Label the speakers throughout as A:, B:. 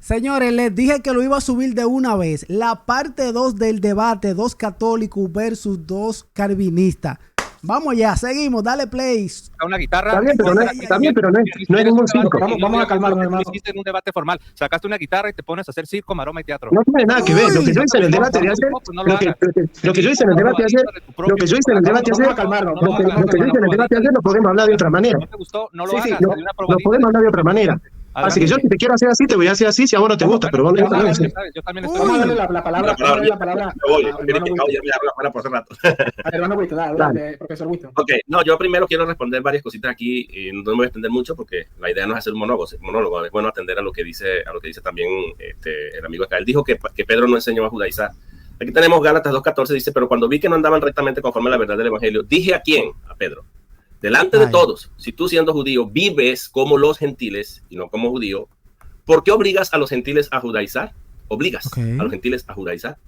A: Señores, les dije que lo iba a subir de una vez. La parte 2 del debate, 2 católicos versus 2 calvinistas. Vamos ya, seguimos, dale play.
B: Una guitarra.
C: Está bien, pero no es ningún circo.
D: Vamos a calmarnos, hermano.
B: Hiciste en un debate formal. Sacaste una guitarra y te pones a hacer circo, maroma y teatro.
C: No tiene nada que ver. Lo que yo hice en el debate de ayer, lo que yo hice en el debate de ayer, lo que yo hice en el debate de ayer, lo podemos hablar de otra manera.
B: No te gustó, no lo hagas.
C: Lo podemos hablar de otra manera. Así que yo, si te quiero hacer así, te voy a hacer así, si a vos no te gusta, pero vos no.
B: Yo también estoy.
D: Vamos a darle la palabra.
E: Por hace rato.
D: Hermano Winston, dale, profesor Winston.
E: Ok, no, yo primero quiero responder varias cositas aquí y no me voy a extender mucho porque la idea no es hacer un monólogo, es bueno atender a lo que dice también el amigo acá. Él dijo que Pedro no enseñó a judaizar. Aquí tenemos Gálatas 2:14, dice, pero cuando vi que no andaban rectamente conforme a la verdad del evangelio, dije ¿a quién? A Pedro. Delante de todos, si tú siendo judío vives como los gentiles y no como judío, ¿por qué obligas a los gentiles a judaizar? Obligas a los gentiles a judaizar.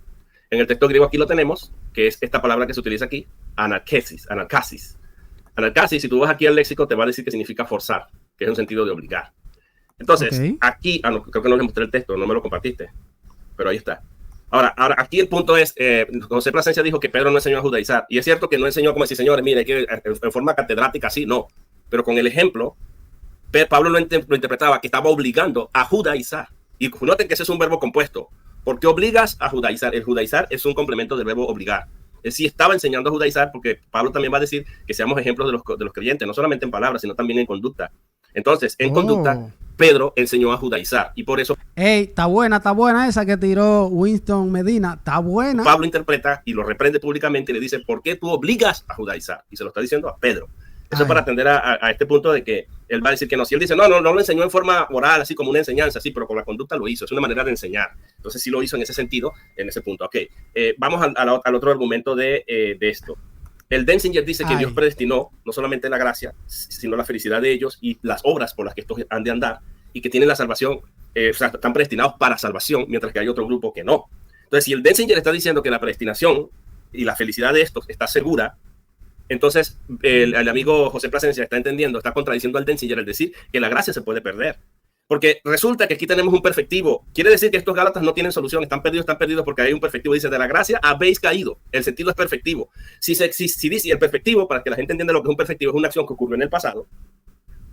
E: En el texto griego aquí lo tenemos, que es esta palabra que se utiliza aquí, anarcasis. Anarcasis, si tú vas aquí al léxico, te va a decir que significa forzar, que es un sentido de obligar. Entonces, aquí, creo que no les mostré el texto, no me lo compartiste, pero ahí está. Ahora, aquí el punto es, José Plasencia dijo que Pedro no enseñó a judaizar, y es cierto que no enseñó como decir, señores, mire, que en forma catedrática, sí, no, pero con el ejemplo, Pablo lo interpretaba que estaba obligando a judaizar, y noten que ese es un verbo compuesto. ¿Por qué obligas a judaizar? El judaizar es un complemento del verbo obligar. Él sí estaba enseñando a judaizar, porque Pablo también va a decir que seamos ejemplos de los creyentes, no solamente en palabras, sino también en conducta. Entonces, en conducta, Pedro enseñó a judaizar y por eso...
A: Está buena esa que tiró Winston Medina, está buena.
E: Pablo interpreta y lo reprende públicamente y le dice, ¿por qué tú obligas a judaizar? Y se lo está diciendo a Pedro. Eso es para atender a este punto de que él va a decir que no. Si él dice, no lo enseñó en forma oral, así como una enseñanza, sí, pero con la conducta lo hizo. Es una manera de enseñar. Entonces sí lo hizo en ese sentido, en ese punto. Ok, vamos al otro argumento de esto. El Denzinger dice que Dios predestinó no solamente la gracia, sino la felicidad de ellos y las obras por las que estos han de andar y que tienen la salvación, o sea, están predestinados para salvación, mientras que hay otro grupo que no. Entonces, si el Denzinger está diciendo que la predestinación y la felicidad de estos está segura, entonces el amigo José Plasencia está entendiendo, está contradiciendo al Denzinger al decir que la gracia se puede perder. Porque resulta que aquí tenemos un perfectivo. Quiere decir que estos Gálatas no tienen solución, están perdidos porque hay un perfectivo. Dice, de la gracia habéis caído. El sentido es perfectivo. Si dice el perfectivo, para que la gente entienda lo que es un perfectivo, es una acción que ocurrió en el pasado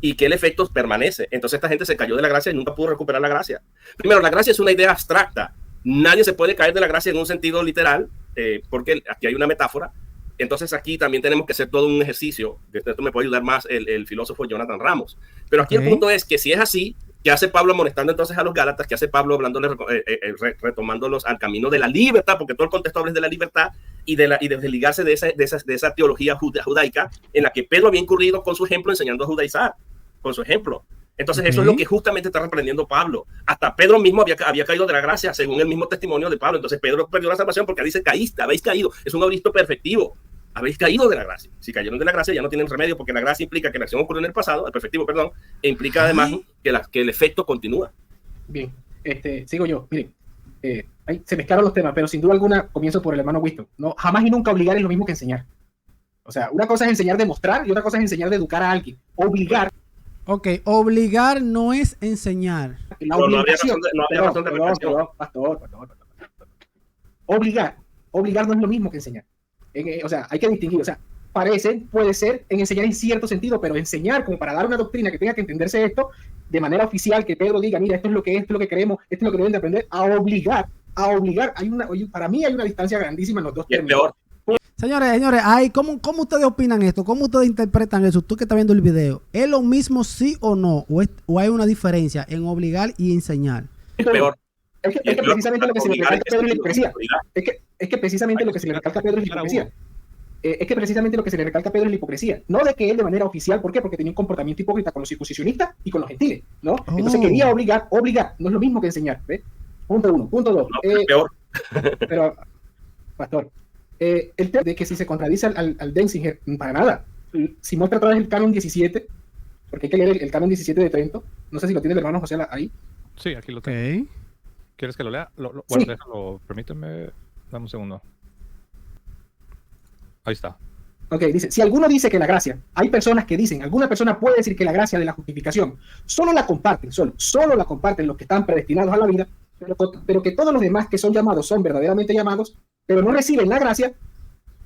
E: y que el efecto permanece. Entonces esta gente se cayó de la gracia y nunca pudo recuperar la gracia. Primero, la gracia es una idea abstracta. Nadie se puede caer de la gracia en un sentido literal, porque aquí hay una metáfora. Entonces aquí también tenemos que hacer todo un ejercicio. De esto me puede ayudar más el filósofo Jonathan Ramos. Pero aquí el punto es que si es así, ¿qué hace Pablo amonestando entonces a los Gálatas? ¿Qué hace Pablo hablándole, retomándolos al camino de la libertad? Porque todo el contexto habla de la libertad y de desligarse de esa teología judaica en la que Pedro había incurrido con su ejemplo enseñando a judaizar, con su ejemplo. Entonces eso es lo que justamente está reprendiendo Pablo. Hasta Pedro mismo había caído de la gracia, según el mismo testimonio de Pablo. Entonces Pedro perdió la salvación porque dice, habéis caído. Es un auristo perfectivo. Habéis caído de la gracia. Si cayeron de la gracia ya no tienen remedio porque la gracia implica que la acción ocurrió en el pasado, el perfectivo, perdón, e implica además que el efecto continúa.
D: Bien, sigo yo. Miren, se mezclaron los temas, pero sin duda alguna comienzo por el hermano Winston. No, jamás y nunca obligar es lo mismo que enseñar. O sea, una cosa es enseñar de mostrar y otra cosa es enseñar de educar a alguien. Obligar.
A: Ok, obligar no es enseñar.
D: La obligación. Pastor. Obligar no es lo mismo que enseñar. O sea, hay que distinguir. O sea, puede ser en enseñar en cierto sentido, pero enseñar como para dar una doctrina que tenga que entenderse esto de manera oficial, que Pedro diga, mira, esto es lo que queremos, esto es lo que deben de aprender, a obligar. Para mí hay una distancia grandísima en los dos términos.
A: Señores, ¿cómo ustedes opinan esto? ¿Cómo ustedes interpretan eso? Tú que estás viendo el video, ¿es lo mismo sí o no? ¿O hay una diferencia en obligar y enseñar?
E: Es peor.
D: Es que precisamente lo que se le recalca a Pedro es la hipocresía. Es que precisamente lo que se le recalca a Pedro es la hipocresía. No de que él de manera oficial, ¿por qué? Porque tenía un comportamiento hipócrita con los circuncisionistas y con los gentiles, ¿no? Entonces quería obligar, no es lo mismo que enseñar, ¿ves? Punto 1. Punto 2.
E: No, es peor.
D: Pero, pastor, el tema de que si se contradice al Denzinger, para nada. Si muestra otra vez el canon 17, porque hay que leer el canon 17 de Trento, no sé si lo tiene el hermano José ahí.
B: Sí, aquí lo tengo.
A: Okay.
B: ¿Quieres que lo lea? Bueno,
D: sí.
B: Déjalo, permíteme, dame un segundo. Ahí está.
D: Ok, dice, si alguno dice que la gracia, hay personas que dicen, alguna persona puede decir que la gracia de la justificación solo la comparten los que están predestinados a la vida, pero que todos los demás que son llamados son verdaderamente llamados, pero no reciben la gracia,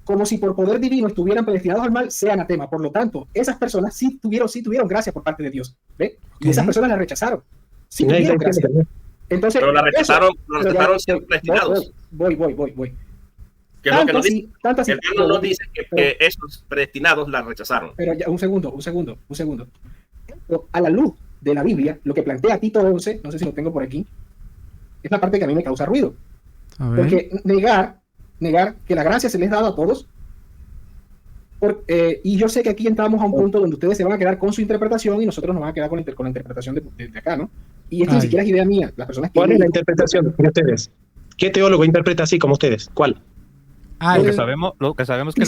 D: como si por poder divino estuvieran predestinados al mal, sea anatema. Por lo tanto, esas personas sí tuvieron gracia por parte de Dios, ¿ve? Y esas personas la rechazaron. Sí tuvieron gracia. Entonces,
E: pero la rechazaron siendo predestinados.
D: Voy.
E: Que es lo que nos dice. El Dios nos dice que esos predestinados la rechazaron.
D: Pero ya, un segundo. A la luz de la Biblia, lo que plantea Tito 11, no sé si lo tengo por aquí, es la parte que a mí me causa ruido. Porque negar que la gracia se les ha dado a todos, y yo sé que aquí entramos a un punto donde ustedes se van a quedar con su interpretación y nosotros nos van a quedar con la interpretación de acá, ¿no? Y esto ni siquiera es idea mía. Las personas que
C: ¿Cuál es la interpretación de ustedes? ¿Qué teólogo interpreta así como ustedes? ¿Cuál?
B: Lo que sabemos que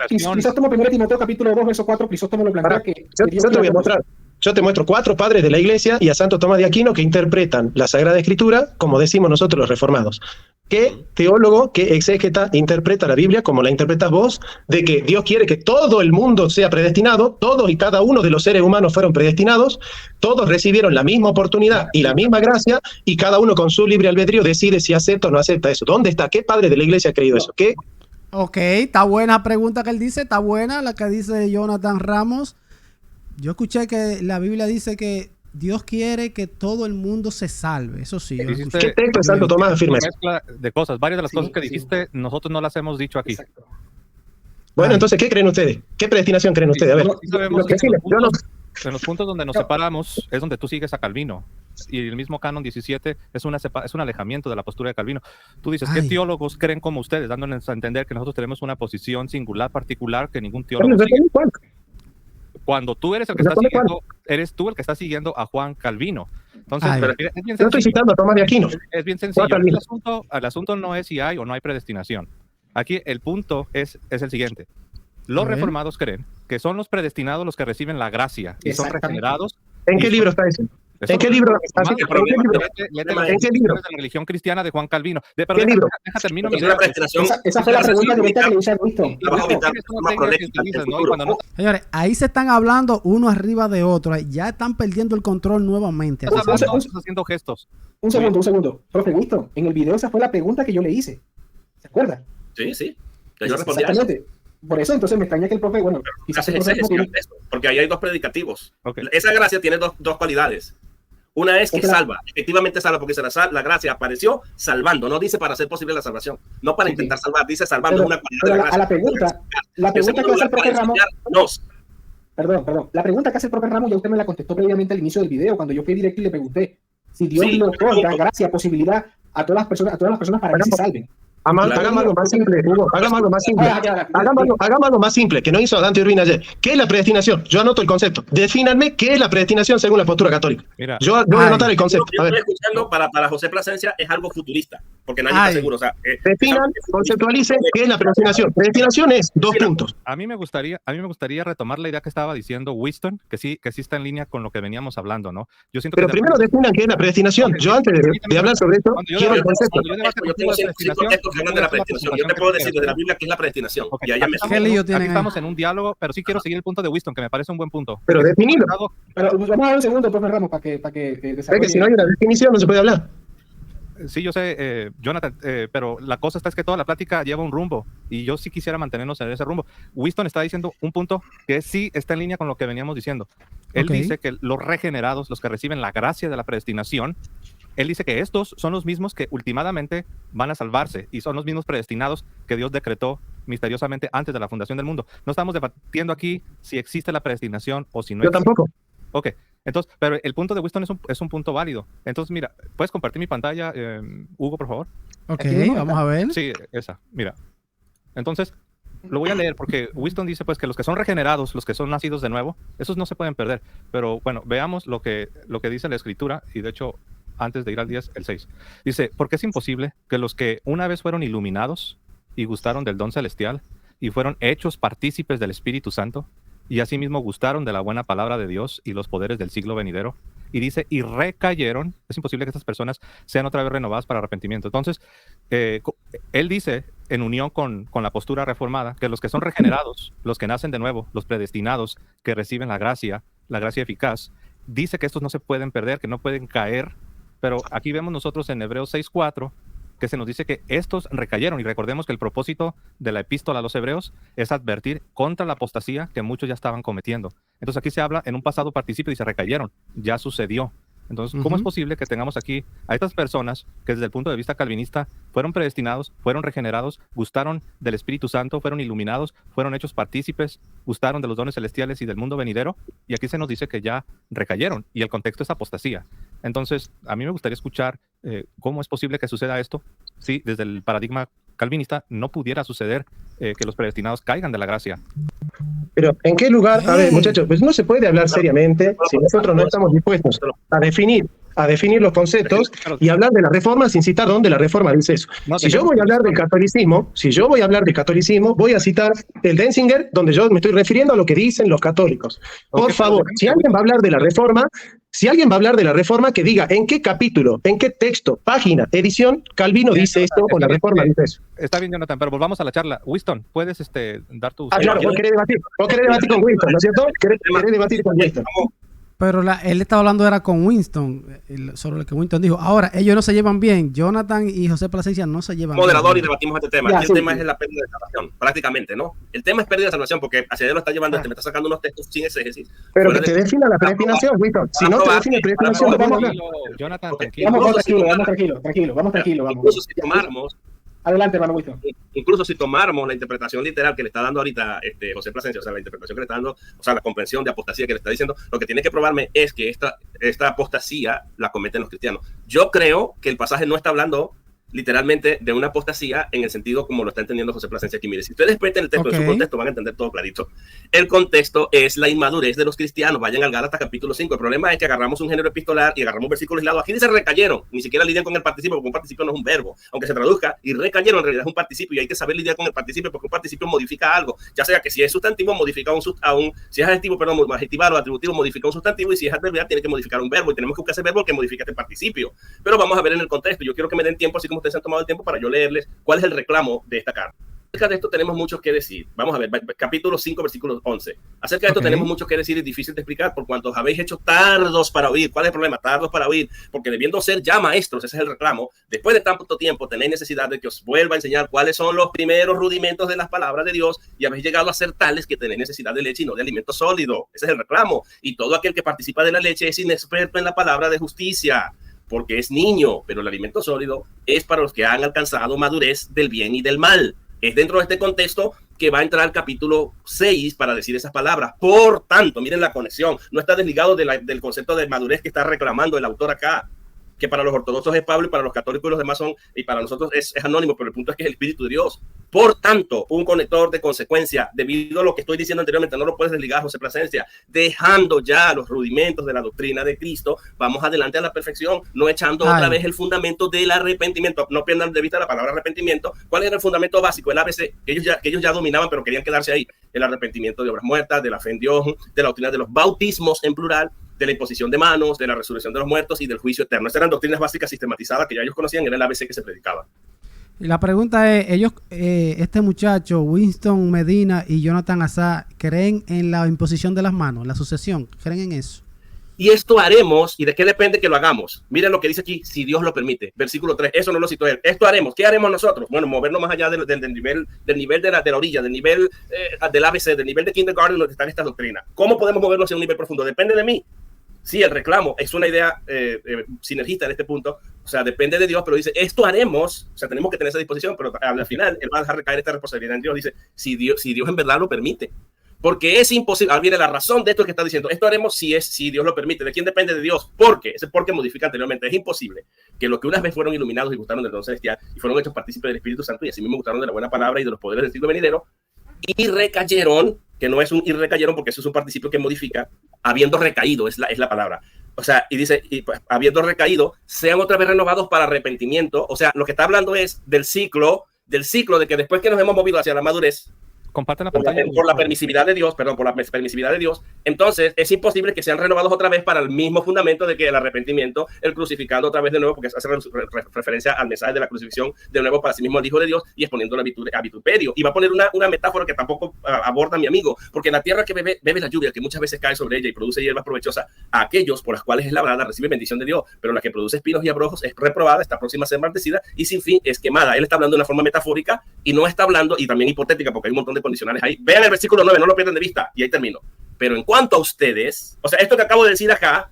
D: Crisóstomo 1 Timoteo capítulo 2 verso 4, Crisóstomo lo plantea que
C: yo te voy a mostrar. Yo te muestro 4 padres de la Iglesia y a Santo Tomás de Aquino que interpretan la Sagrada Escritura como decimos nosotros los reformados. ¿Qué teólogo, qué exégeta interpreta la Biblia como la interpretas vos, de que Dios quiere que todo el mundo sea predestinado, todos y cada uno de los seres humanos fueron predestinados, todos recibieron la misma oportunidad y la misma gracia, y cada uno con su libre albedrío decide si acepta o no acepta eso? ¿Dónde está? ¿Qué padre de la Iglesia ha creído eso? ¿Qué?
A: Ok, está buena pregunta que él dice, está buena la que dice Jonathan Ramos. Yo escuché que la Biblia dice que Dios quiere que todo el mundo se salve. Eso sí.
C: ¿Qué texto de Santo Tomás afirma eso?
B: De cosas, varias de las cosas que dijiste, nosotros no las hemos dicho aquí.
D: Exacto.
C: Bueno, entonces, ¿qué creen ustedes? ¿Qué predestinación creen ustedes? A ver.
B: Sabemos que en los puntos donde nos separamos es donde tú sigues a Calvino. Y el mismo Canon 17 es un alejamiento de la postura de Calvino. Tú dices, ¿qué teólogos creen como ustedes? Dándonos a entender que nosotros tenemos una posición singular, particular, que ningún teólogo sigue. Cuando tú eres el que está siguiendo, eres tú el que está siguiendo a Juan Calvino. Entonces,
C: es bien sencillo. Yo estoy citando a Tomás de Aquino.
B: Es bien sencillo. El asunto no es si hay o no hay predestinación. Aquí el punto es el siguiente. Los reformados creen que son los predestinados los que reciben la gracia y son regenerados.
C: ¿En qué libro está eso? ¿En qué libro? ¿En qué libro?
B: De la religión cristiana de Juan Calvino.
C: ¿Qué libro?
B: Deja termino.
D: Esa fue la pregunta directa que le hice a Winston.
A: Señores, ahí se están hablando uno arriba de otro. Ya están perdiendo el control nuevamente.
B: Estamos haciendo gestos.
D: Un segundo. Profe Winston, en el video esa fue la pregunta que yo le hice. ¿Se acuerda?
E: Sí. Yo respondí a eso.
D: Por eso entonces me extraña que el profe, bueno, quizás
E: porque ahí hay dos predicativos. Okay. Esa gracia tiene dos cualidades. Una es que salva, efectivamente salva, porque la gracia apareció salvando, no dice para hacer posible la salvación, no para intentar salvar, dice salvando. Pero, una cualidad de la gracia.
D: La pregunta que hace el profe Ramos, perdón, la pregunta que hace el profe Ramos ya usted me la contestó previamente al inicio del video, cuando yo fui directo y le pregunté si Dios le otorga gracia, posibilidad a todas las personas para que se salven.
C: Hagamos algo más simple, Hugo. Hagamos algo más simple, que no hizo Dante Urbina ayer. ¿Qué es la predestinación? Yo anoto el concepto. Defínanme qué es la predestinación según la postura católica.
B: Mira,
C: yo voy a anotar el concepto.
E: Yo estoy escuchando para José Plasencia es algo futurista, porque nadie está seguro. O sea,
C: definan, conceptualicen qué es la predestinación. Predestinación es dos puntos.
B: A mí me gustaría retomar la idea que estaba diciendo Winston, que sí está en línea con lo que veníamos hablando, ¿no? Yo siento
C: Pero primero definan qué es la predestinación. Yo antes de hablar sobre esto, quiero el concepto.
E: De la predestinación. Yo te puedo decir desde la Biblia qué es la predestinación.
B: Okay. Aquí estamos en un diálogo, pero sí quiero seguir el punto de Winston, que me parece un buen punto.
C: Pero definilo.
D: Pero vamos a dar un segundo, profe Ramos, para que
C: desarrolle. Que si no hay una definición no se puede hablar.
B: Sí, yo sé, Jonathan, pero la cosa es que toda la plática lleva un rumbo y yo sí quisiera mantenernos en ese rumbo. Winston está diciendo un punto que sí está en línea con lo que veníamos diciendo. Él dice que los regenerados, los que reciben la gracia de la predestinación, él dice que estos son los mismos que últimamente van a salvarse y son los mismos predestinados que Dios decretó misteriosamente antes de la fundación del mundo. No estamos debatiendo aquí si existe la predestinación o si no.
C: Yo tampoco.
B: Ok, entonces, pero el punto de Winston es un punto válido. Entonces, mira, ¿puedes compartir mi pantalla, Hugo, por favor?
A: Ok, vamos a ver.
B: Sí, esa, mira. Entonces, lo voy a leer porque Winston dice pues que los que son regenerados, los que son nacidos de nuevo, esos no se pueden perder. Pero bueno, veamos lo que dice la Escritura y de hecho, antes de ir al 10, el 6. Dice, porque es imposible que los que una vez fueron iluminados y gustaron del don celestial y fueron hechos partícipes del Espíritu Santo y asimismo gustaron de la buena palabra de Dios y los poderes del siglo venidero, y dice, y recayeron, es imposible que estas personas sean otra vez renovadas para arrepentimiento. Entonces, él dice, en unión con la postura reformada, que los que son regenerados, los que nacen de nuevo, los predestinados, que reciben la gracia eficaz, dice que estos no se pueden perder, que no pueden caer, pero aquí vemos nosotros en Hebreos 6:4, que se nos dice que estos recayeron, y recordemos que el propósito de la epístola a los hebreos es advertir contra la apostasía que muchos ya estaban cometiendo. Entonces aquí se habla en un pasado participio y se recayeron, ya sucedió. Entonces, ¿cómo es posible que tengamos aquí a estas personas que desde el punto de vista calvinista fueron predestinados, fueron regenerados, gustaron del Espíritu Santo, fueron iluminados, fueron hechos partícipes, gustaron de los dones celestiales y del mundo venidero, y aquí se nos dice que ya recayeron, y el contexto es apostasía? Entonces, a mí me gustaría escuchar cómo es posible que suceda esto, si desde el paradigma calvinista no pudiera suceder que los predestinados caigan de la gracia.
C: Pero, ¿en qué lugar? A ver, muchachos, pues no se puede hablar seriamente si nosotros no estamos dispuestos a definir los conceptos y hablar de la reforma sin citar dónde la reforma dice eso. Si yo voy a hablar del catolicismo, voy a citar el Denzinger, donde yo me estoy refiriendo a lo que dicen los católicos. Por favor, si alguien va a hablar de la reforma, que diga en qué capítulo, en qué texto, página, edición, Calvino dice esto o la reforma dice eso.
B: Está bien, Jonathan, pero volvamos a la charla. Winston, ¿puedes dar tu...
C: Claro, vos querés debatir con Winston, ¿no es cierto? ¿Querés debatir con Winston?
A: Pero él estaba hablando era con Winston, sobre lo que Winston dijo. Ahora, ellos no se llevan bien. Jonathan y José Plasencia no se llevan
E: moderador
A: bien.
E: Y debatimos este tema. El tema es la pérdida de salvación, prácticamente, ¿no? El tema es pérdida de salvación porque hacia allá lo está llevando, me está sacando unos textos sin exégesis.
C: Pero que te defina la predestinación, Winston. Si no te define predestinación, no vamos a hablar.
B: Jonathan, tranquilo.
D: Vamos tranquilo.
E: Incluso si tomáramos...
D: Adelante, hermano Winston.
E: Incluso si tomáramos la interpretación literal que le está dando ahorita José Plasencia, o sea, la interpretación que le está dando, o sea, la comprensión de apostasía que le está diciendo, lo que tiene que probarme es que esta apostasía la cometen los cristianos. Yo creo que el pasaje no está hablando literalmente de una apostasía en el sentido como lo está entendiendo José Plasencia aquí. Mire, si ustedes meten el texto en su contexto, van a entender todo clarito. El contexto es la inmadurez de los cristianos. Vayan al Gálatas capítulo 5. El problema es que agarramos un género epistolar y agarramos un versículo aislado. Aquí dice recayeron. Ni siquiera lidian con el participio, porque un participio no es un verbo. Aunque se traduzca, y recayeron en realidad es un participio, y hay que saber lidiar con el participio, porque un participio modifica algo. Ya sea que si es sustantivo, modifica si es adjetivo, perdón, adjetivar o atributivo, modifica un sustantivo, y si es adverbial, tiene que modificar un verbo, y tenemos que buscar ese verbo que modifica este participio. Pero vamos a ver en el contexto. Yo quiero que me den tiempo, así como ustedes han tomado el tiempo, para yo leerles cuál es el reclamo de esta carta. Acerca de esto tenemos mucho que decir. Vamos a ver, capítulo 5, versículo 11. Acerca de esto tenemos mucho que decir, es difícil de explicar por cuanto os habéis hecho tardos para oír. ¿Cuál es el problema? Tardos para oír, porque debiendo ser ya maestros, ese es el reclamo, después de tanto tiempo tenéis necesidad de que os vuelva a enseñar cuáles son los primeros rudimentos de las palabras de Dios, y habéis llegado a ser tales que tenéis necesidad de leche y no de alimento sólido. Ese es el reclamo. Y todo aquel que participa de la leche es inexperto en la palabra de justicia, porque es niño, pero el alimento sólido es para los que han alcanzado madurez del bien y del mal. Es dentro de este contexto que va a entrar el capítulo 6 para decir esas palabras. Por tanto, miren la conexión, no está desligado del concepto de madurez que está reclamando el autor acá, que para los ortodoxos es Pablo y para los católicos y los demás son, y para nosotros es anónimo, pero el punto es que es el Espíritu de Dios. Por tanto, un conector de consecuencia, debido a lo que estoy diciendo anteriormente, no lo puedes desligar, José Plasencia, dejando ya los rudimentos de la doctrina de Cristo, vamos adelante a la perfección, no echando otra vez el fundamento del arrepentimiento. No pierdan de vista la palabra arrepentimiento. ¿Cuál es el fundamento básico? El ABC, que ellos ya dominaban, pero querían quedarse ahí. El arrepentimiento de obras muertas, de la fe en Dios, de la doctrina de los bautismos en plural, de la imposición de manos, de la resurrección de los muertos y del juicio eterno. Estas eran doctrinas básicas sistematizadas que ya ellos conocían, era el ABC que se predicaba.
A: Y la pregunta es, ellos, este muchacho, Winston Medina y Jonathan Azar, ¿creen en la imposición de las manos, la sucesión? ¿Creen en eso?
E: Y esto haremos, ¿y de qué depende que lo hagamos? Miren lo que dice aquí, si Dios lo permite. Versículo 3, eso no lo citó él. Esto haremos. ¿Qué haremos nosotros? Bueno, movernos más allá del nivel de la orilla, del nivel del ABC, del nivel de kindergarten donde están estas doctrinas. ¿Cómo podemos movernos a un nivel profundo? Depende de mí. Sí, el reclamo es una idea sinergista en este punto, o sea, depende de Dios, pero dice, esto haremos, o sea, tenemos que tener esa disposición, pero al final él va a dejar recaer esta responsabilidad en Dios, dice, si Dios en verdad lo permite, porque es imposible. Ahora viene la razón de esto que está diciendo, esto haremos si Dios lo permite. ¿De quién depende? De Dios. ¿Por qué? Ese porque modifica anteriormente. Es imposible que los que unas veces fueron iluminados y gustaron del don celestial y fueron hechos partícipes del Espíritu Santo y así mismo gustaron de la buena palabra y de los poderes del siglo venidero, y recayeron, que no es un y recayeron porque eso es un participio que modifica, habiendo recaído, es la palabra. O sea, y dice, y pues, habiendo recaído, sean otra vez renovados para arrepentimiento. O sea, lo que está hablando es del ciclo de que después que nos hemos movido hacia la madurez,
B: Comparten la
E: por
B: pantalla.
E: la permisividad de Dios, perdón, por la permisividad de Dios, entonces es imposible que sean renovados otra vez para el mismo fundamento de que el arrepentimiento, el crucificando otra vez de nuevo, porque hace referencia al mensaje de la crucifixión de nuevo para sí mismo el Hijo de Dios y exponiendo a vituperio. Y va a poner una metáfora que tampoco aborda mi amigo, porque la tierra que bebe la lluvia, que muchas veces cae sobre ella y produce hierbas provechosas, a aquellos por las cuales es labrada recibe bendición de Dios, pero la que produce espinos y abrojos es reprobada, está próxima a ser maldecida y sin fin es quemada. Él está hablando de una forma metafórica y no está hablando, y también hipotética, porque hay un montón de condicionales ahí. Vean el versículo 9, no lo pierdan de vista, y ahí termino. Pero en cuanto a ustedes, o sea, esto que acabo de decir acá,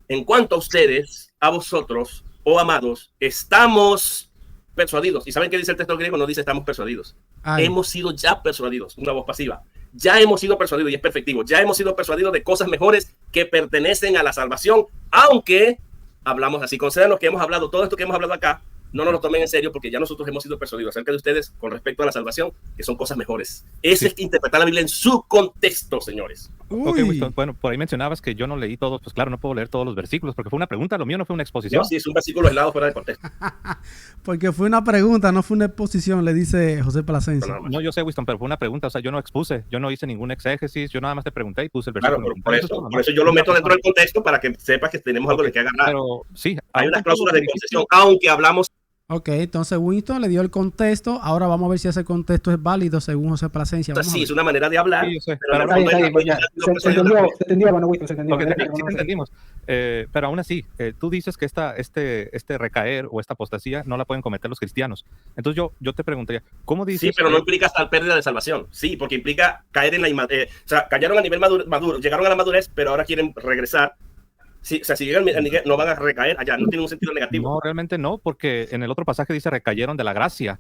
E: en cuanto a ustedes, a vosotros, oh amados, estamos persuadidos. ¿Y saben qué dice el texto griego? No dice estamos persuadidos. Hemos sido ya persuadidos, una voz pasiva. Ya hemos sido persuadidos, y es perfectivo, ya hemos sido persuadidos de cosas mejores que pertenecen a la salvación, aunque hablamos así. Concédanos que hemos hablado, todo esto que hemos hablado acá, no nos lo tomen en serio, porque ya nosotros hemos sido persuadidos acerca de ustedes con respecto a la salvación, que son cosas mejores. Ese es interpretar la Biblia en su contexto, señores.
B: Ok, Winston, bueno, por ahí mencionabas que yo no leí todos, pues claro, no puedo leer todos los versículos, porque fue una pregunta, lo mío no fue una exposición.
E: No, sí, es un versículo aislado fuera de contexto.
A: Porque fue una pregunta, no fue una exposición, le dice José Plasencia.
B: No, yo sé, Winston, pero fue una pregunta, o sea, yo no expuse, yo no hice ningún exégesis, yo nada más te pregunté y puse el versículo.
E: Claro, por eso yo lo meto dentro del contexto, para que sepas que tenemos algo de que agarrar.
B: Pero sí,
E: hay unas cláusulas de concesión, aunque hablamos.
A: Ok, entonces Winston le dio el contexto. Ahora vamos a ver si ese contexto es válido según José Plasencia.
E: Sí, es una manera de hablar. Sí,
D: se entendió, bueno, Winston, se entendió.
B: Okay, sí, entendimos. Pero aún así, tú dices que este recaer o esta apostasía no la pueden cometer los cristianos. Entonces yo te preguntaría, ¿cómo dices?
E: Sí, pero no implica tal pérdida de salvación. Sí, porque implica caer en la inmadurez. O sea, cayeron a nivel maduro, llegaron a la madurez, pero ahora quieren regresar. Sí, o sea, si llegan a Níger, no van a recaer allá, no tiene un sentido negativo.
B: No, realmente no, porque en el otro pasaje dice recayeron de la gracia.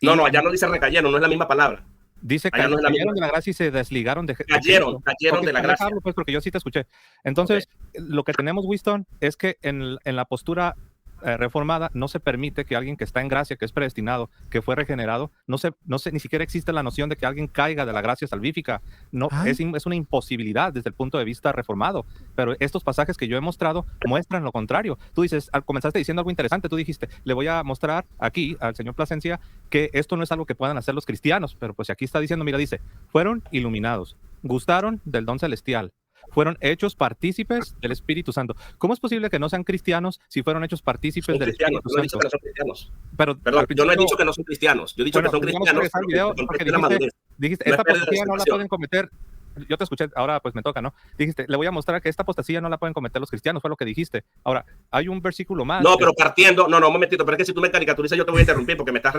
E: No, allá no dice recayeron, no es la misma palabra.
B: Dice que cayeron de la gracia y se desligaron de
E: cayeron de la gracia.
B: Pues porque yo sí te escuché. Entonces, lo que tenemos, Winston, es que en la postura reformada no se permite que alguien que está en gracia, que es predestinado, que fue regenerado, ni siquiera existe la noción de que alguien caiga de la gracia salvífica. No, es una imposibilidad desde el punto de vista reformado. Pero estos pasajes que yo he mostrado muestran lo contrario. Tú dices, comenzaste diciendo algo interesante, tú dijiste, le voy a mostrar aquí al señor Plasencia que esto no es algo que puedan hacer los cristianos, pero pues aquí está diciendo, mira, dice, fueron iluminados, gustaron del don celestial, fueron hechos partícipes del Espíritu Santo. ¿Cómo es posible que no sean cristianos si fueron hechos partícipes del Espíritu Santo?
E: No he dicho que no son cristianos.
B: Perdón,
E: yo no he dicho que no son cristianos. Yo he dicho que son cristianos.
B: Dijiste, esta apostasía no la pueden cometer. Yo te escuché, ahora pues me toca, ¿no? Dijiste, le voy a mostrar que esta apostasía no la pueden cometer los cristianos, fue lo que dijiste. Ahora, hay un versículo más.
E: No, pero partiendo, un momentito, pero es que si tú me caricaturizas yo te voy a interrumpir porque me estás...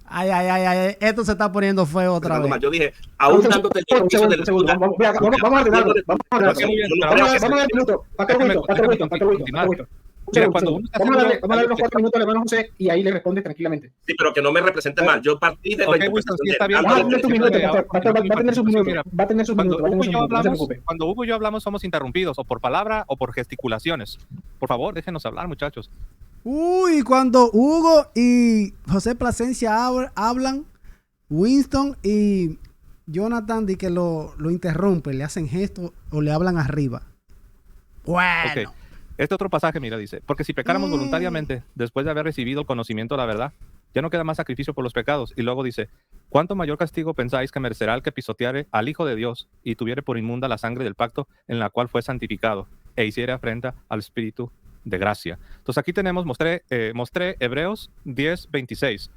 A: Ay, esto se está poniendo feo otra vez.
E: Yo dije, aún dándote el beneficio del...
D: Vamos a ordenarlo, vamos a darle los 4 minutos al hermano José y ahí le responde tranquilamente.
E: Sí, pero que no me represente mal. Yo partí de...
D: Va a tener sus minutos.
B: Cuando Hugo y yo hablamos somos interrumpidos o por palabra o por gesticulaciones. Por favor, déjenos hablar, muchachos.
A: Uy, cuando Hugo y José Plasencia hablan, Winston y Jonathan di que lo interrumpen, le hacen gestos o le hablan arriba. Bueno.
B: Okay. Este otro pasaje, mira, dice, porque si pecáramos voluntariamente después de haber recibido el conocimiento de la verdad, ya no queda más sacrificio por los pecados. Y luego dice, ¿cuánto mayor castigo pensáis que merecerá el que pisoteare al Hijo de Dios y tuviere por inmunda la sangre del pacto en la cual fue santificado e hiciere afrenta al Espíritu de gracia? Entonces aquí mostré Hebreos 10:26,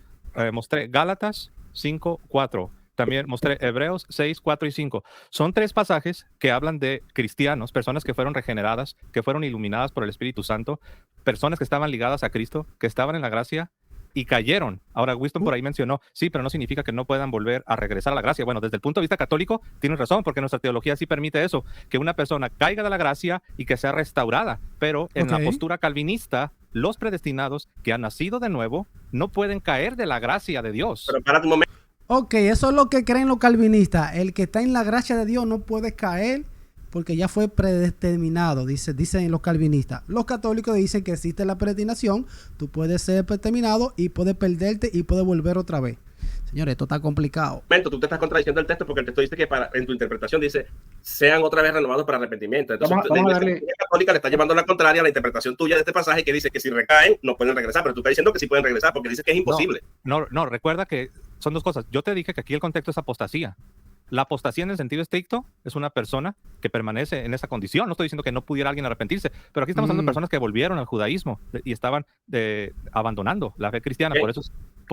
B: mostré Gálatas 5:4. También mostré Hebreos 6, 4 y 5. Son 3 pasajes que hablan de cristianos, personas que fueron regeneradas, que fueron iluminadas por el Espíritu Santo, personas que estaban ligadas a Cristo, que estaban en la gracia y cayeron. Ahora, Winston por ahí mencionó, sí, pero no significa que no puedan volver a regresar a la gracia. Bueno, desde el punto de vista católico, tienes razón, porque nuestra teología sí permite eso, que una persona caiga de la gracia y que sea restaurada. Pero en la postura calvinista, los predestinados que han nacido de nuevo no pueden caer de la gracia de Dios.
E: Pero para un momento.
A: Ok, eso es lo que creen los calvinistas. El que está en la gracia de Dios no puede caer porque ya fue predeterminado, dicen los calvinistas. Los católicos dicen que existe la predestinación, tú puedes ser predeterminado y puedes perderte y puedes volver otra vez. Señores, esto está complicado.
E: Tú te estás contradiciendo el texto porque el texto dice que en tu interpretación dice sean otra vez renovados para arrepentimiento. Entonces, la Iglesia Católica le está llevando la contraria a la interpretación tuya de este pasaje que dice que si recaen no pueden regresar, pero tú estás diciendo que sí pueden regresar porque dice que es imposible.
B: No, recuerda que son dos cosas. Yo te dije que aquí el contexto es apostasía. La apostasía en el sentido estricto es una persona que permanece en esa condición. No estoy diciendo que no pudiera alguien arrepentirse, pero aquí estamos hablando de personas que volvieron al judaísmo y estaban abandonando la fe cristiana.
E: Okay.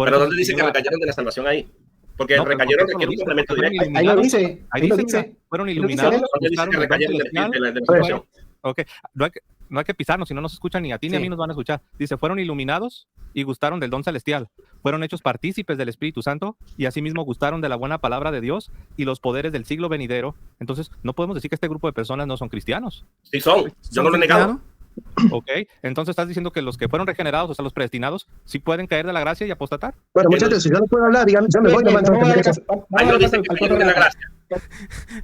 E: Pero ¿dónde dice que recayeron de la salvación ahí? Porque no, recayeron requiere un complemento directo.
D: Ahí lo dice.
B: Ahí dice, fueron iluminados.
E: Dice que recayeron de la salvación.
B: Ok, no hay que pisarnos, si no nos escuchan ni a ti ni a mí nos van a escuchar. Dice, fueron iluminados y gustaron del don celestial. Fueron hechos partícipes del Espíritu Santo y asimismo gustaron de la buena palabra de Dios y los poderes del siglo venidero. Entonces, no podemos decir que este grupo de personas no son cristianos.
E: Sí son, yo no lo he negado.
B: Ok, entonces estás diciendo que los que fueron regenerados, o sea, los predestinados, sí pueden caer de la gracia y apostatar.
C: Bueno, muchachos, si yo no puedo hablar, díganme, yo me voy, no
E: ahí lo dice que cayeron de la gracia.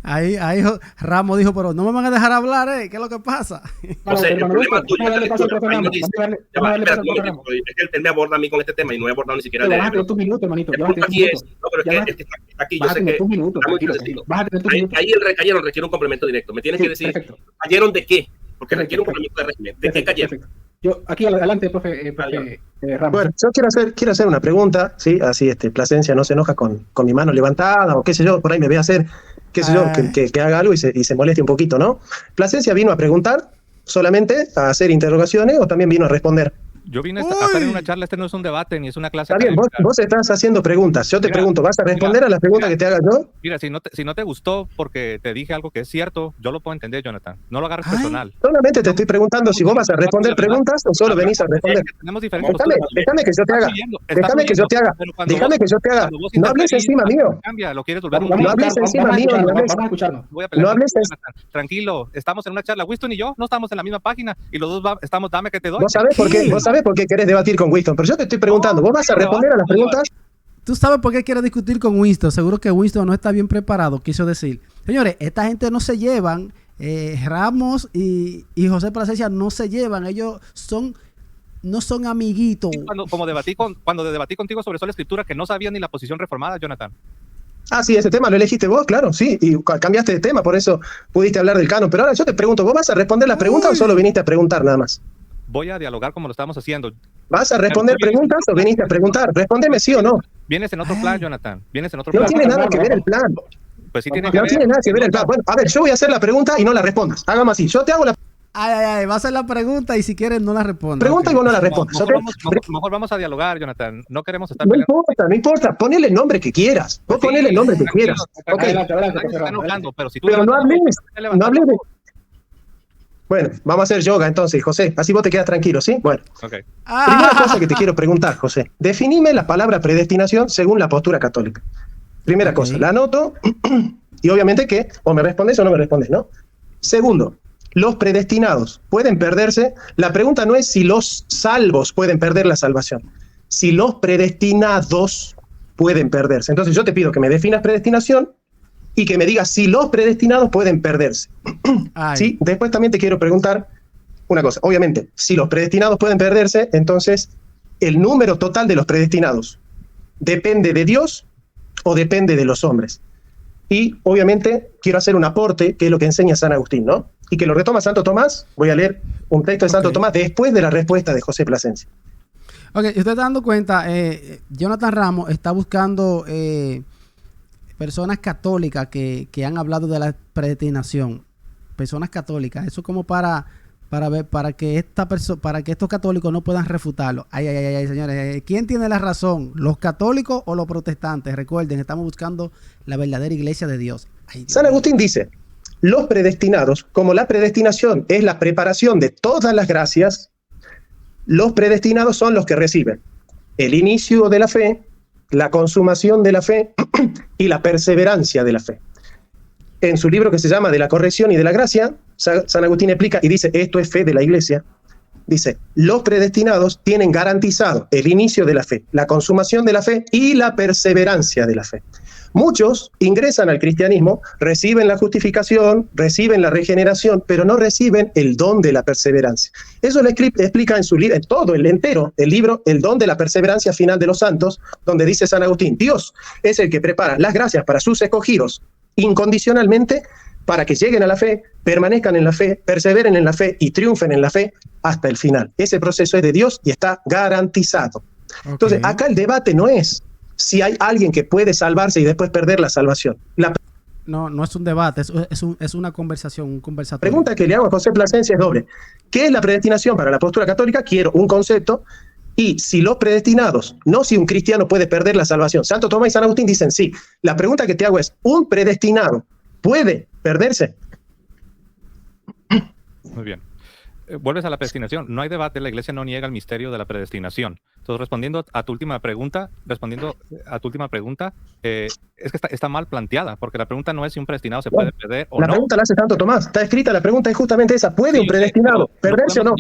A: Ahí Ramos dijo, pero no me van a dejar hablar, ¿qué es lo que pasa?
E: O sea, el problema tuyo es que él me aborda a mí con este tema y no he abordado ni siquiera de él. Aquí es, no, pero es que aquí yo sé que ahí el recayeron requiere un complemento directo. Me tienes que decir, ¿cayeron de qué? Porque requiere un complemento de régimen. ¿De qué cayeron?
D: Yo, aquí adelante, profe Ramos.
C: Bueno, yo quiero hacer una pregunta, ¿sí? Así Plasencia no se enoja con mi mano levantada, o qué sé yo, por ahí me ve a hacer, qué sé yo, que haga algo y se moleste un poquito, ¿no? ¿Plasencia vino a preguntar solamente, a hacer interrogaciones, o también vino a responder?
B: Yo vine a estar en una charla, este no es un debate, ni es una clase.
C: Está bien, vos estás haciendo preguntas. Yo te pregunto, ¿vas a responder a las preguntas que te haga yo?
B: Mira, si no te gustó porque te dije algo que es cierto, yo lo puedo entender, Jonathan. No lo agarres personal.
C: Solamente te estoy preguntando si vos vas a responder preguntas o solo venís a responder.
B: Tenemos diferentes
C: déjame que yo te haga. Déjame que yo te haga. Déjame que yo te haga. No hables encima mío.
B: Lo quieres volver
C: no hables encima mío. No hables.
B: Tranquilo, estamos en una charla. Winston y yo no estamos en la misma página y los dos estamos, dame que te doy.
C: ¿Vos sabés por qué querés debatir con Winston? Pero yo te estoy preguntando, ¿vos vas a responder a las preguntas?
A: Tú sabes por qué quiere discutir con Winston. Seguro que Winston no está bien preparado, quiso decir. Señores, esta gente no se llevan. Ramos y José Plasencia no se llevan. Ellos no son amiguitos.
B: Cuando debatí contigo sobre sola escritura, que no sabía ni la posición reformada, Jonathan.
C: Ah, sí, ese tema lo elegiste vos, claro, sí, y cambiaste de tema, por eso pudiste hablar del canon. Pero ahora yo te pregunto, ¿vos vas a responder las preguntas o solo viniste a preguntar nada más?
B: Voy a dialogar como lo estamos haciendo.
C: ¿Vas a responder preguntas o viniste a preguntar? Respóndeme sí o no.
B: Vienes en otro plan, Jonathan. Vienes en otro plan.
C: No tiene nada que ver el plan.
B: Pues sí tiene
C: que ver. No tiene nada que ver el plan. Bueno, a ver, yo voy a hacer la pregunta y no la respondas. Hagamos así. Yo te hago la
A: va a hacer la pregunta y si quieres no la respondas.
C: Pregunta y vos no la respondes.
B: Mejor vamos a dialogar, Jonathan. No queremos estar
C: peleando. No importa. Ponele el nombre que quieras. Vos ponele el nombre que quieras. Pero no hables de... Bueno, vamos a hacer yoga entonces, José. Así vos te quedas tranquilo, ¿sí? Bueno. Primera cosa que te quiero preguntar, José. Definime la palabra predestinación según la postura católica. Primera cosa, la anoto y obviamente que o me respondes o no me respondes, ¿no? Segundo, los predestinados pueden perderse. La pregunta no es si los salvos pueden perder la salvación, si los predestinados pueden perderse. Entonces yo te pido que me definas predestinación y que me digas si los predestinados pueden perderse. ¿Sí? Después también te quiero preguntar una cosa. Obviamente, si los predestinados pueden perderse, entonces el número total de los predestinados depende de Dios o depende de los hombres. Y obviamente quiero hacer un aporte, que es lo que enseña San Agustín, ¿no? Y que lo retoma Santo Tomás. Voy a leer un texto de Santo Tomás después de la respuesta de José Plasencia.
A: Ok, usted está dando cuenta, Jonathan Ramos está buscando personas católicas que han hablado de la predestinación. Personas católicas. Eso como para que estos católicos no puedan refutarlo. Ay, señores. ¿Quién tiene la razón? ¿Los católicos o los protestantes? Recuerden, estamos buscando la verdadera iglesia de Dios.
C: San Agustín dice, los predestinados, como la predestinación es la preparación de todas las gracias, los predestinados son los que reciben el inicio de la fe, la consumación de la fe y la perseverancia de la fe. En su libro que se llama De la corrección y de la gracia, San Agustín explica y dice, esto es fe de la iglesia. Dice, los predestinados tienen garantizado el inicio de la fe, la consumación de la fe y la perseverancia de la fe. Muchos ingresan al cristianismo, reciben la justificación, reciben la regeneración, pero no reciben el don de la perseverancia. Eso lo explica en su libro, en todo, el entero, el libro, El don de la perseverancia final de los santos, donde dice San Agustín, Dios es el que prepara las gracias para sus escogidos incondicionalmente para que lleguen a la fe, permanezcan en la fe, perseveren en la fe y triunfen en la fe hasta el final. Ese proceso es de Dios y está garantizado. Entonces, acá el debate no es si hay alguien que puede salvarse y después perder la salvación.
A: No es un debate, es una conversación, un conversatorio.
C: La pregunta que le hago a José Plasencia es doble. ¿Qué es la predestinación para la postura católica? Quiero un concepto. Y si los predestinados, no si un cristiano puede perder la salvación. Santo Tomás y San Agustín dicen sí. La pregunta que te hago es, ¿un predestinado puede perderse?
B: Muy bien. Vuelves a la predestinación. No hay debate, la Iglesia no niega el misterio de la predestinación. Entonces, respondiendo a tu última pregunta, es que está mal planteada, porque la pregunta no es si un predestinado se puede perder o no.
C: La pregunta la hace Santo Tomás. Está escrita, la pregunta es justamente esa. ¿Puede un predestinado perderse o no?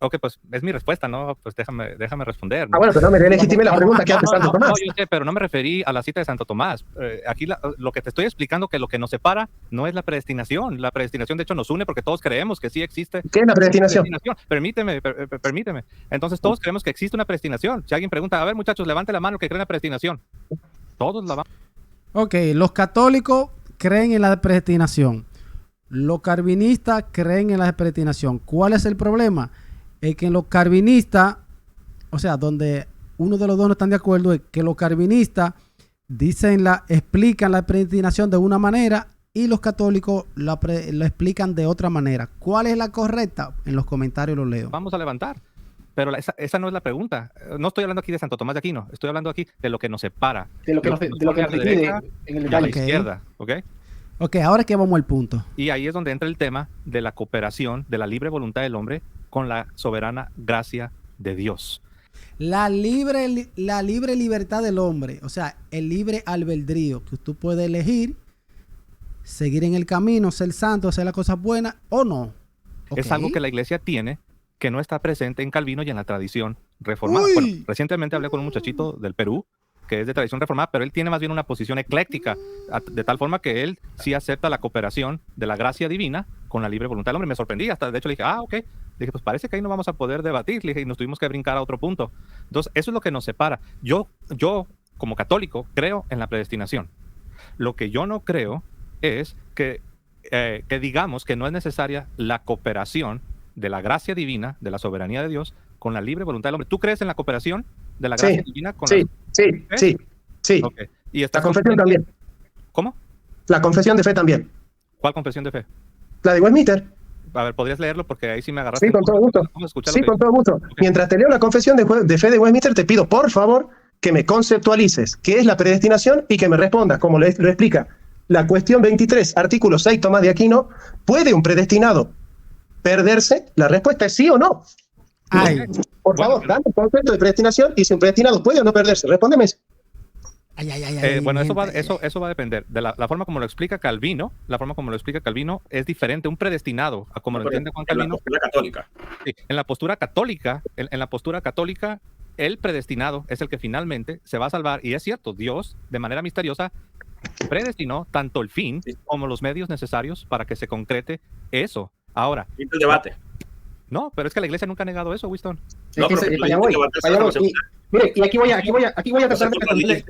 B: Ok, pues es mi respuesta, ¿no? Pues déjame responder, ¿no?
C: Ah, bueno, pero no me legitimé la pregunta que hace Santo Tomás.
B: No, yo sé, pero no me referí a la cita de Santo Tomás. Aquí lo que te estoy explicando, que lo que nos separa no es la predestinación. La predestinación, de hecho, nos une porque todos creemos que sí existe.
C: ¿Qué es la predestinación?
B: Permíteme. Entonces, todos creemos que existe una predestinación. Si alguien pregunta, a ver, muchachos, levante la mano que creen en la predestinación. Todos la van.
A: Ok, los católicos creen en la predestinación. Los calvinistas creen en la predestinación. ¿Cuál es el problema? Es que los calvinistas, o sea, donde uno de los dos no están de acuerdo, es que los calvinistas explican la predestinación de una manera y los católicos lo explican de otra manera. ¿Cuál es la correcta? En los comentarios lo leo.
B: Vamos a levantar. Pero esa no es la pregunta. No estoy hablando aquí de Santo Tomás de Aquino. Estoy hablando aquí de lo que nos separa.
D: De lo que nos divide en el
B: detalle. A la izquierda, ¿ok?
A: Ok, ahora que vamos al punto.
B: Y ahí es donde entra el tema de la cooperación, de la libre voluntad del hombre con la soberana gracia de Dios.
A: La libre libertad del hombre, o sea, el libre albedrío, que tú puedes elegir seguir en el camino, ser santo, hacer las cosas buenas o no. Okay.
B: Es algo que la iglesia tiene, que no está presente en Calvino y en la tradición reformada. Bueno, recientemente hablé con un muchachito del Perú, que es de tradición reformada, pero él tiene más bien una posición ecléctica, de tal forma que él sí acepta la cooperación de la gracia divina con la libre voluntad del hombre. Me sorprendí, hasta de hecho le dije, ok. Le dije, pues parece que ahí no vamos a poder debatir. Le dije, y nos tuvimos que brincar a otro punto. Entonces, eso es lo que nos separa. Yo como católico, creo en la predestinación. Lo que yo no creo es que digamos que no es necesaria la cooperación de la gracia divina, de la soberanía de Dios, con la libre voluntad del hombre. ¿Tú crees en la cooperación de la gracia divina con
C: sí.
B: Okay. ¿Y
C: la confesión también.
B: ¿Cómo?
C: La confesión de fe también.
B: ¿Cuál confesión de fe?
C: La de Westminster.
B: A ver, ¿podrías leerlo? Porque ahí sí me agarraste.
C: Sí, con todo gusto. Con todo gusto. Okay. Mientras te leo la confesión de fe de Westminster, te pido, por favor, que me conceptualices qué es la predestinación y que me respondas, como lo explica la cuestión 23, artículo 6, Tomás de Aquino. ¿Puede un predestinado perderse? La respuesta es sí o no. Por favor, dame el concepto de predestinación y si un predestinado puede o no perderse. Respóndeme eso.
B: Bueno, eso va a depender de la forma como lo explica Calvino. La forma como lo explica Calvino es diferente. Un predestinado, a como lo entiende Juan Calvino.
E: En la postura católica.
B: Sí, en la postura católica, el predestinado es el que finalmente se va a salvar. Y es cierto, Dios, de manera misteriosa, predestinó tanto el fin como los medios necesarios para que se concrete eso. Ahora.
E: ¿Y el debate?
B: No, pero es que la iglesia nunca ha negado eso, Winston.
D: No, pero allá voy. Mire, y aquí voy a tratar de
E: responder.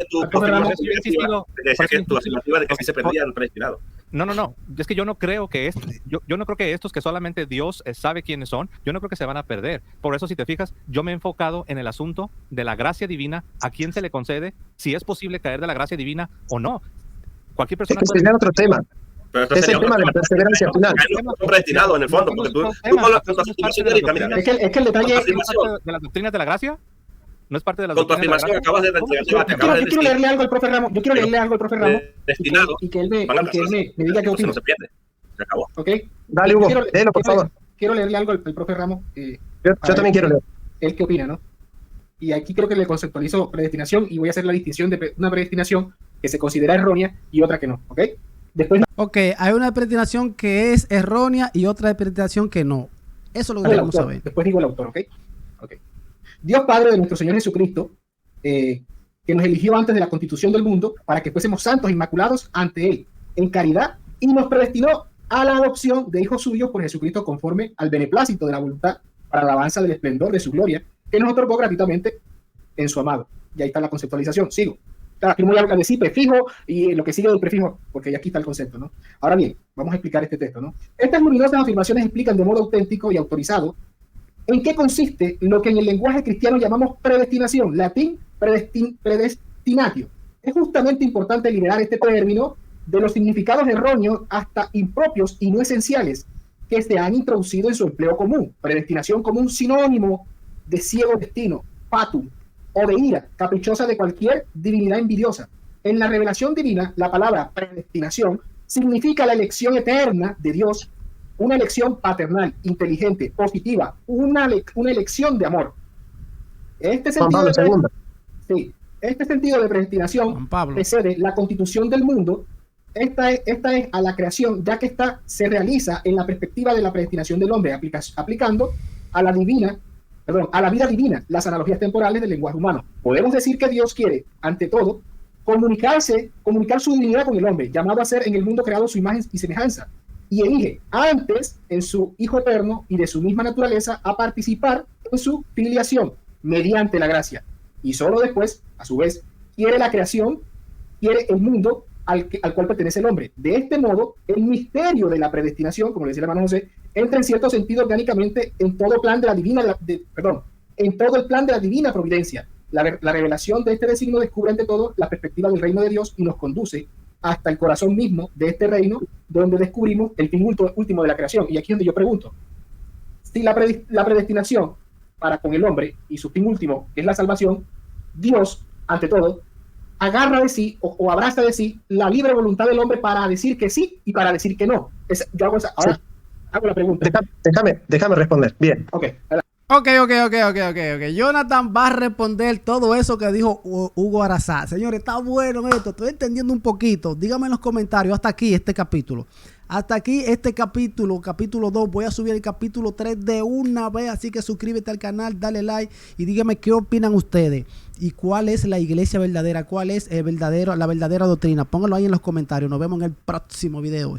E: Decía que tu afirmativa de que sí se perdía el predestinado.
B: No. Es que yo no creo que yo no creo que estos que solamente Dios sabe quiénes son, yo no creo que se van a perder. Por eso, si te fijas, yo me he enfocado en el asunto de la gracia divina, a quién se le concede, si es posible caer de la gracia divina o no. Cualquier persona.
C: Es que sería otro tema.
E: Pero
C: es el tema de la perseverancia final.
E: No predestinado en el fondo, porque tú con la afirmación mira.
D: Es que el detalle
B: de las doctrinas de la gracia. No es parte de la
E: con tu afirmación acabas de entregar debate.
D: Yo quiero leerle algo al profe Ramos.
E: Destinado.
D: Y que él me diga qué opina.
E: No se pierde. Se acabó.
D: ¿Ok?
C: Dale, Hugo. Léelo, por favor.
D: Quiero leerle algo al profe Ramos.
C: Yo también quiero leer.
D: Él qué opina, ¿no? Y aquí creo que le conceptualizo predestinación y voy a hacer la distinción de una predestinación que se considera errónea y otra que no. ¿Ok?
A: Ok, hay una predestinación que es errónea y otra predestinación que no. Eso es lo que queremos saber.
D: Después digo el autor, ¿ok? Dios Padre de nuestro Señor Jesucristo, que nos eligió antes de la constitución del mundo para que fuésemos santos e inmaculados ante Él, en caridad, y nos predestinó a la adopción de hijos suyos por Jesucristo conforme al beneplácito de la voluntad para la alabanza del esplendor de su gloria, que nos otorgó gratuitamente en su amado. Y ahí está la conceptualización. Sigo. Claro, aquí voy a decir prefijo y lo que sigue del prefijo, porque ya aquí está el concepto, ¿no? Ahora bien, vamos a explicar este texto, ¿no? Estas luminosas afirmaciones explican de modo auténtico y autorizado en qué consiste lo que en el lenguaje cristiano llamamos predestinación, latín predestinatio. Es justamente importante liberar este término de los significados erróneos hasta impropios y no esenciales que se han introducido en su empleo común. Predestinación como un sinónimo de ciego destino, fatum, o de ira caprichosa de cualquier divinidad envidiosa. En la revelación divina, la palabra predestinación significa la elección eterna de Dios, una elección paternal, inteligente, positiva, una elección de amor. Este sentido este sentido de predestinación precede la constitución del mundo. Esta es a la creación, ya que esta se realiza en la perspectiva de la predestinación del hombre, aplicando a la vida divina las analogías temporales del lenguaje humano. Podemos decir que Dios quiere, ante todo, comunicar su divinidad con el hombre, llamado a ser en el mundo creado su imagen y semejanza, y elige antes en su Hijo eterno y de su misma naturaleza a participar en su filiación mediante la gracia. Y solo después, a su vez, quiere la creación, quiere el mundo al cual pertenece el hombre. De este modo, el misterio de la predestinación, como le decía el hermano José, entra en cierto sentido orgánicamente en todo plan de la divina, en todo el plan de la divina providencia. La revelación de este designo descubre ante todo la perspectiva del reino de Dios y nos conduce hasta el corazón mismo de este reino, donde descubrimos el fin último de la creación. Y aquí es donde yo pregunto, si la predestinación para con el hombre y su fin último, que es la salvación, Dios, ante todo, agarra de sí o abraza de sí la libre voluntad del hombre para decir que sí y para decir que no. Yo hago esa. Ahora hago la pregunta.
C: Déjame responder. Bien.
A: Ok. Jonathan va a responder todo eso que dijo Hugo Arazá. Señores, está bueno esto. Estoy entendiendo un poquito. Díganme en los comentarios. Hasta aquí este capítulo. Hasta aquí este capítulo 2. Voy a subir el capítulo 3 de una vez. Así que suscríbete al canal, dale like y díganme qué opinan ustedes. Y cuál es la iglesia verdadera. Cuál es la verdadera doctrina. Pónganlo ahí en los comentarios. Nos vemos en el próximo video.